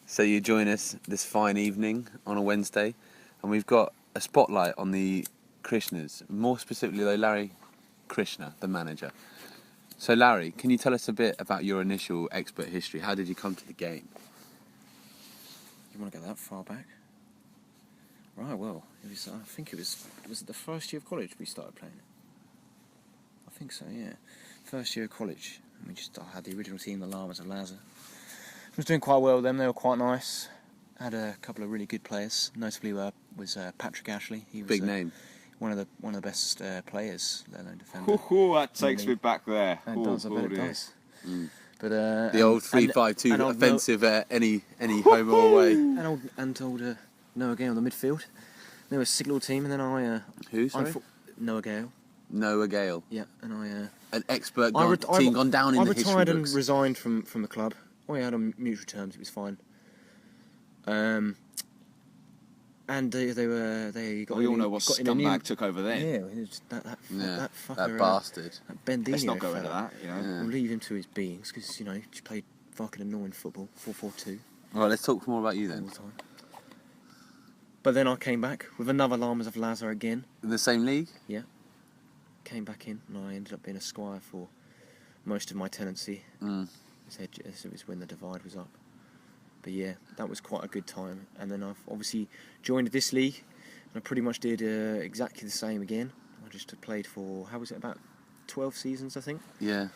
So you join us this fine evening on a Wednesday, and we've got a spotlight on the Krishners, more specifically though LarryKrishner, the manager. So Larry, can you tell us a bit about your initial expert history? How did you come to the game? You want to go that far back? Right, well, I think it was it the first year of college we started playing it? I think so, yeah. First year of college. I had the original team, the Llamas of Lazar. I was doing quite well with them, they were quite nice. Had a couple of really good players, notably was Patrick Ashley. He was Big name. One of the best players, let alone defender. That takes me back there. It does, I bet it does. Mm. But the old 3-5-2 offensive any home or away. And old Noah Gale on the midfield. They were a sick little team, and then I... Who, sorry? Noah Gale. Noah Gale. Yeah, and I... An expert team gone down in the history books. I retired and resigned from the club. We had on mutual terms, it was fine. And we all know what scumbag took over then. Yeah, that fucker. That bastard. That Bendino. Let's not go into that, We'll leave him to his beings, because, he played fucking annoying football, 4-4-2. All right, let's talk more about you then. All the time. But then I came back with another Llamas of Lazar again. In the same league? Yeah. Came back in, and I ended up being a squire for most of my tenancy. It was when the divide was up. But yeah, that was quite a good time. And then I've obviously joined this league, and I pretty much did exactly the same again. I just played for, how was it, about 12 seasons, I think? Yeah.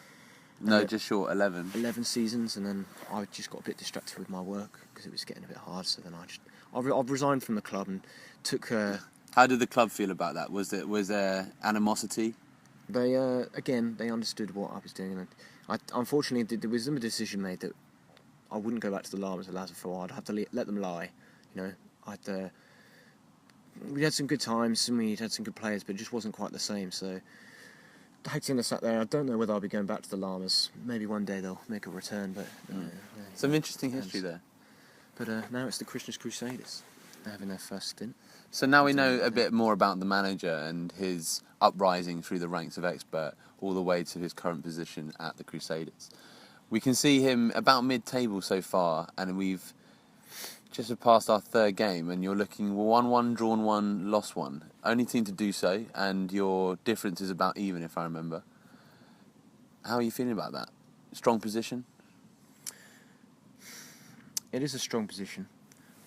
No, just short, 11. 11 seasons, and then I just got a bit distracted with my work, because it was getting a bit hard, so then I've resigned from the club and took... How did the club feel about that? Was there animosity? They understood what I was doing, and unfortunately there was a decision made that I wouldn't go back to the Llamas of Lazar for a while. I'd have to let them lie, we had some good times and we had some good players, but it just wasn't quite the same. So I hate to sat there. I don't know whether I'll be going back to the Llamas. Maybe one day they'll make a return, but some interesting history there. But now it's the Krishner's Crusaders. They're having their first stint. So now we know a bit more about the manager and his uprising through the ranks of expert all the way to his current position at the Crusaders. We can see him about mid-table so far, and we've just surpassed our third game, and you're looking 1-1, drawn 1, lost 1. Only team to do so, and your difference is about even, if I remember. How are you feeling about that? Strong position? It is a strong position,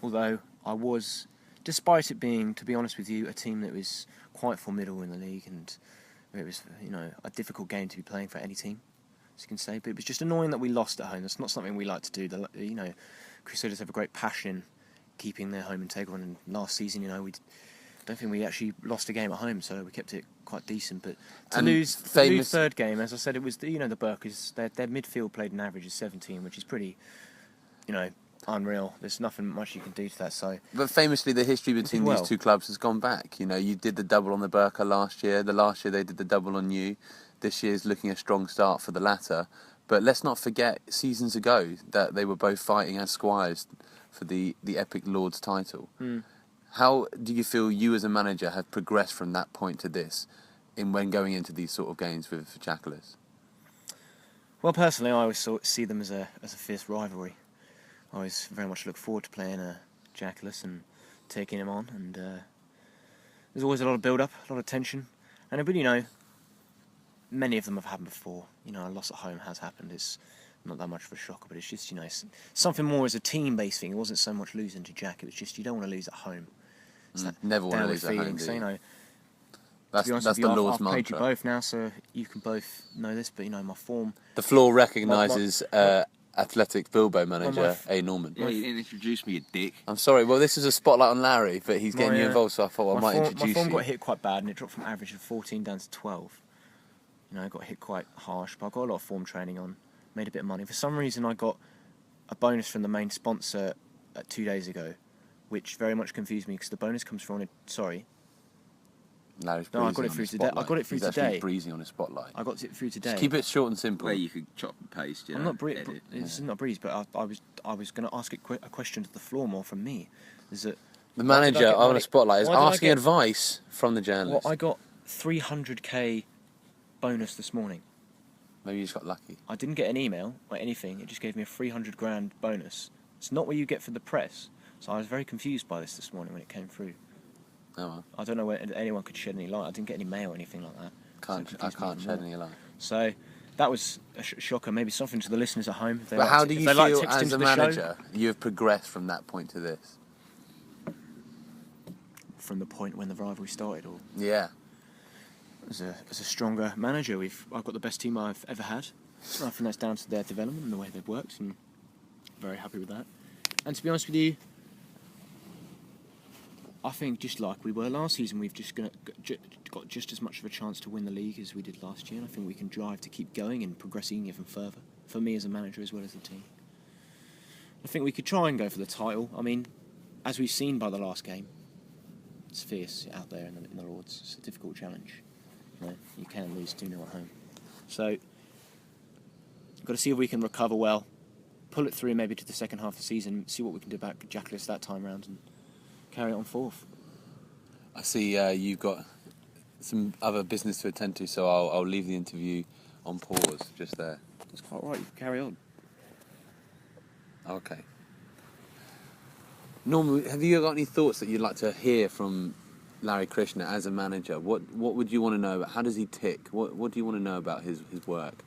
although I was... Despite it being, to be honest with you, a team that was quite formidable in the league, and it was, a difficult game to be playing for any team, as you can say. But it was just annoying that we lost at home. That's not something we like to do. Crusaders have a great passion keeping their home integral. And last season, I don't think we actually lost a game at home, so we kept it quite decent. But to lose third game, as I said, it was the Burkers. Their midfield played an average of 17, which is pretty, unreal. There's nothing much you can do to that. So, but famously, the history between these two clubs has gone back. You did the double on the Burka last year. The last year they did the double on you. This year's looking a strong start for the latter. But let's not forget, seasons ago, that they were both fighting as squires for the epic Lord's title. How do you feel you as a manager have progressed from that point to this, when going into these sort of games with Jackalers? Well, personally, I always see them as a fierce rivalry. I always very much look forward to playing Jackalers and taking him on, and there's always a lot of build-up, a lot of tension, and many of them have happened before. A loss at home has happened. It's not that much of a shocker, but it's just something more as a team-based thing. It wasn't so much losing to Jack. It was just you don't want to lose at home. It's that never want to lose feeling. at home. So, that's the Lord's mantra. I've played you both now, so you can both know this. But my form. The floor recognises. Athletic Bilbo manager, A. Norman. Yeah, you didn't introduce me, you dick. I'm sorry, well this is a spotlight on Larry, but he's getting you involved, so I thought I might introduce you. My form got hit quite bad, and it dropped from average of 14 down to 12. I got hit quite harsh, but I got a lot of form training on, made a bit of money. For some reason, I got a bonus from the main sponsor 2 days ago, which very much confused me, because the bonus comes from... Larry's I got it through today. He's actually breezing on his spotlight. I got it through today. Just keep it short and simple. Where you could chop and paste. I'm not It's not breeze, but I was going to ask a question to the floor more from me. Is that the manager on a spotlight is asking advice from the journalist? Well, I got 300k bonus this morning. Maybe you just got lucky. I didn't get an email or anything. It just gave me a 300 grand bonus It's not what you get for the press. So I was very confused by this morning when it came through. Oh well. I don't know whether anyone could shed any light. I didn't get any mail or anything like that. I can't shed any light. So that was a shocker. Maybe something to the listeners at home. If they But how do you feel text as into a the manager? show, You have progressed from that point to this. from the point when the rivalry started, or Yeah. as a stronger manager, I've got the best team I've ever had. I think that's down to their development and the way they've worked, and very happy with that. And to be honest with you, I think just like we were last season, we've just got just as much of a chance to win the league as we did last year, and I think we can drive to keep going and progressing even further, for me as a manager as well as the team. I think we could try and go for the title. I mean, as we've seen by the last game, it's fierce out there in the Lords. It's a difficult challenge. You can lose 2-0 at home. So, you've got to see if we can recover well, pull it through maybe to the second half of the season, see what we can do about Jackless that time round, and carry it on forth. I see you've got some other business to attend to, so I'll leave the interview on pause just there. That's quite right, you can carry on. Okay. Normally, have you got any thoughts that you'd like to hear from LarryKrishner as a manager? What would you want to know about? How does he tick? What do you want to know about his work?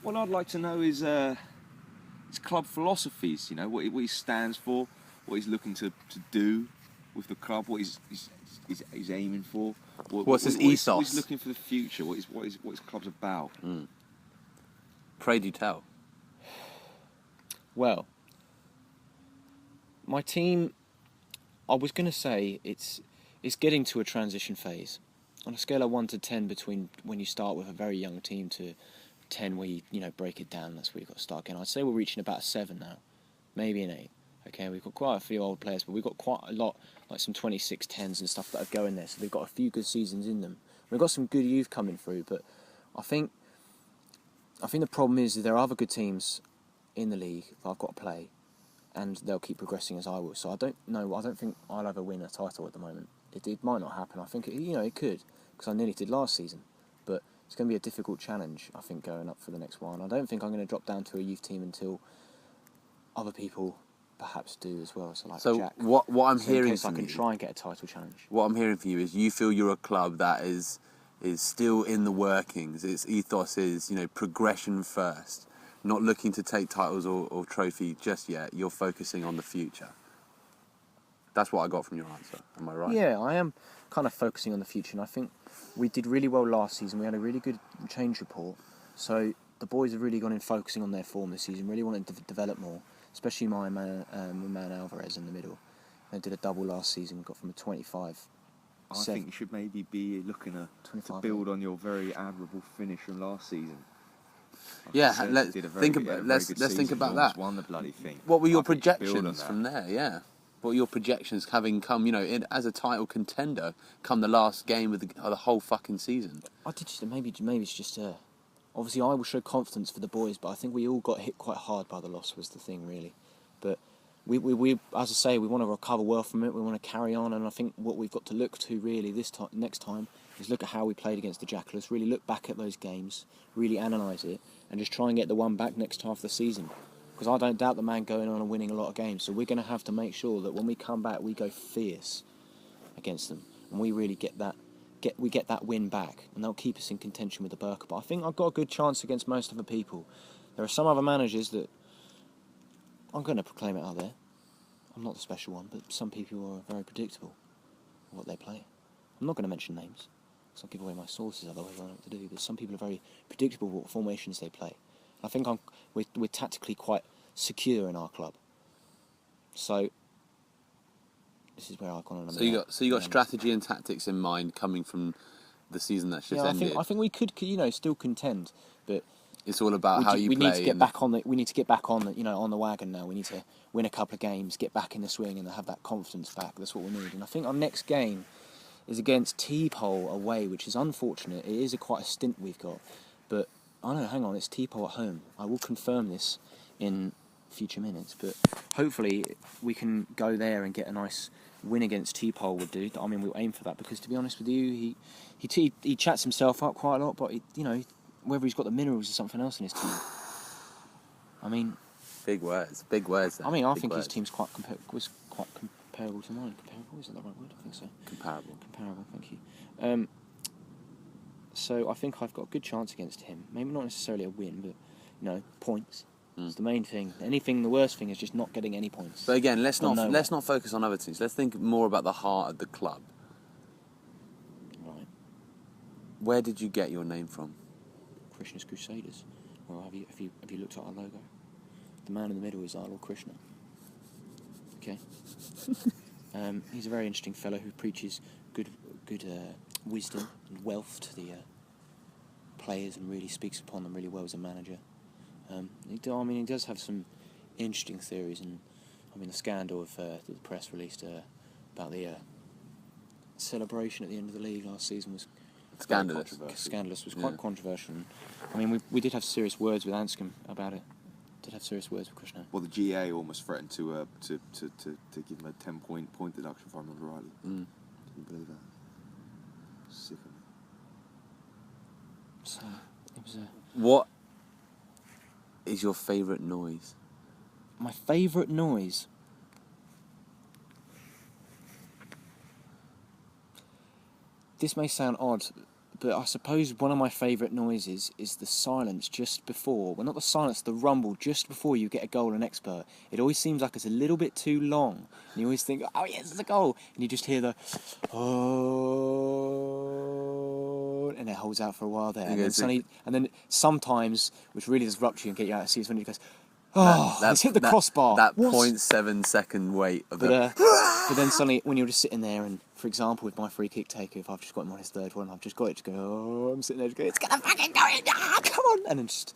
What I'd like to know is his club philosophies. You know, what he stands for, what he's looking to do with the club, what he's aiming for. What's his ethos? What he's looking for the future. What his club's about. Pray do tell. Well, my team, I was going to say it's getting to a transition phase. On a scale of 1 to 10, between when you start with a very young team to 10 where you break it down, that's where you've got to start again. I'd say we're reaching about a 7 now, maybe an 8. Okay, we've got quite a few old players, but we've got quite a lot, like some 26 10s and stuff that are going there, so they've got a few good seasons in them. We've got some good youth coming through, but I think the problem is that there are other good teams in the league that I've got to play, and they'll keep progressing as I will. So I don't think I'll ever win a title at the moment. It might not happen. I think it could, because I nearly did last season, but it's going to be a difficult challenge, I think, going up for the next one. I don't think I'm going to drop down to a youth team until other people perhaps do as well. So Jack. what I'm hearing from I can try and get a title challenge. What I'm hearing from you is you feel you're a club that is still in the workings. Its ethos is progression first, not looking to take titles or trophy just yet. You're focusing on the future. That's what I got from your answer. Am I right? Yeah, I am kind of focusing on the future, and I think we did really well last season. We had a really good change report, so the boys have really gone in focusing on their form this season, really wanted to develop more, especially my man Alvarez in the middle. They did a double last season, got from a 25. I think you should maybe be looking to build on your very admirable finish from last season. Let's think about that. Won the bloody thing. What were your projections from there? Yeah. What were your projections having come, as a title contender, come the last game of the whole fucking season? I did just maybe it's just obviously I will show confidence for the boys, but I think we all got hit quite hard by the loss was the thing really. But we as I say, we want to recover well from it. We want to carry on, and I think what we've got to look to really next time is look at how we played against the Jackalers. Really look back at those games, really analyse it, and just try and get the one back next half of the season. Because I don't doubt the man going on and winning a lot of games. So we're going to have to make sure that when we come back, we go fierce against them, and we really get that win back, and they'll keep us in contention with the Burka. But I think I've got a good chance against most other people. There are some other managers that I'm going to proclaim it out there. I'm not the special one, but some people are very predictable in what they play. I'm not going to mention names, because I'll give away my sources, otherwise I don't know what to do. But some people are very predictable what formations they play. I think we're tactically quite secure in our club. So this is where I've gone on. So you got strategy and tactics in mind coming from the season that's just ended. I think we could still contend, but it's all about how you play. We need to get back on the wagon now. We need to win a couple of games, get back in the swing, and have that confidence back. That's what we need. And I think our next game is against T-Pole away, which is unfortunate. It is quite a stint we've got, but hang on, it's T-Pole at home. I will confirm this in future minutes, but hopefully we can go there and get a nice win against T-Pole would do. I mean, we'll aim for that, because to be honest with you, he chats himself up quite a lot, but whether he's got the minerals or something else in his team. I mean, Big words. Big words. I mean, I Big think words. his team's was quite comparable to mine. Comparable, is that the right word? I think so. Comparable. Comparable, thank you. So I think I've got a good chance against him. Maybe not necessarily a win, but, you know, points. It's the main thing. The worst thing is just not getting any points. But again, let's From nowhere. not focus on other teams. Let's think more about the heart of the club. Right. Where did you get your name from? Krishner's Crusaders. Well, have you looked at our logo? The man in the middle is our LarryKrishner. Okay. He's a very interesting fellow who preaches good wisdom and wealth to the players and really speaks upon them really well as a manager. He does have some interesting theories, and the scandal that the press released about the celebration at the end of the league last season was Scandalous. Scandalous was quite controversial. We did have serious words with Anscombe about it. Did have serious words with Krishner. Well, the GA almost threatened to give him a 10-point deduction if I remember rightly. Can you believe that? Sick of me. So it was What is your favourite noise? my favourite noise. This may sound odd, but I suppose one of my favourite noises is the silence just before, well, not the silence, the rumble just before you get a goal in expert. It always seems like it's a little bit too long, and you always think, oh yes, it's a goal, and you just hear the oh, and it holds out for a while there, and then sometimes, which really disrupts you and get you out of seats, when it goes, oh, it's hit the crossbar. That What? 0.7 second wait of But then suddenly, when you're just sitting there, and for example, with my free kick taker, if I've just got him on his third one, I've just got it to go, oh, I'm sitting there just going, it's gonna fucking go in, come on! And then it's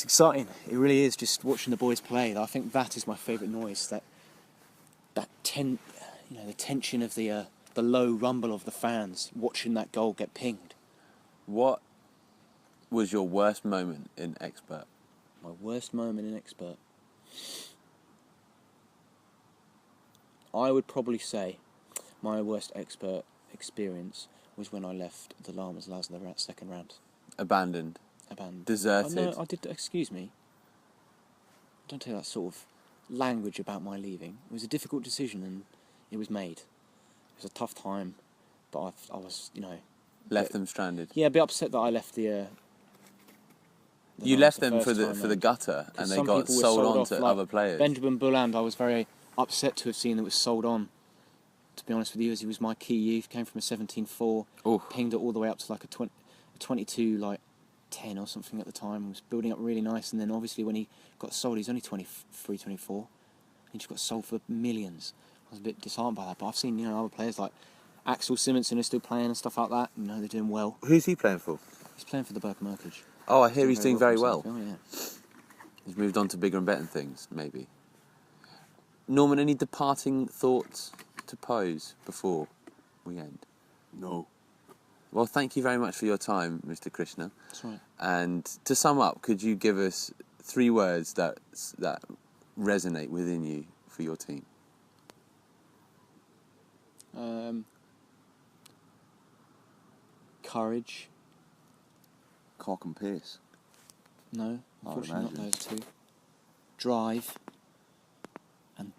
exciting. It really is, just watching the boys play. I think that is my favourite noise, the tension of the low rumble of the fans, watching that goal get pinged. What was your worst moment in expert? My worst moment in expert. I would probably say my worst expert experience was when I left the Llamas in the second round. Abandoned. Deserted. Oh, no, I did. Excuse me. Don't take that sort of language about my leaving. It was a difficult decision, and it was made. It was a tough time, but I was, Left them stranded. Yeah, a bit upset that I left the. You left them for the gutter, and they got sold on to other players. Benjamin Bulland, I was very upset to have seen that was sold on. To be honest with you, as he was my key youth, came from a 17-4, pinged it all the way up to like a 22, like 10 or something at the time. Was building up really nice, and then obviously when he got sold, he's only 23, 24. He just got sold for millions. I was a bit disheartened by that, but I've seen other players like Axel Simonsen is still playing and stuff like that. They're doing well. Who's he playing for? He's playing for the Burke Merkage. Oh, I hear he's doing very well. Oh, yeah. He's moved on to bigger and better things, maybe. Norman, any departing thoughts to pose before we end? No. Well, thank you very much for your time, Mr. Krishner. That's right. And to sum up, could you give us 3 words that resonate within you for your team? Courage. Cock and piss. No, I would unfortunately not imagine. those two. Drive. And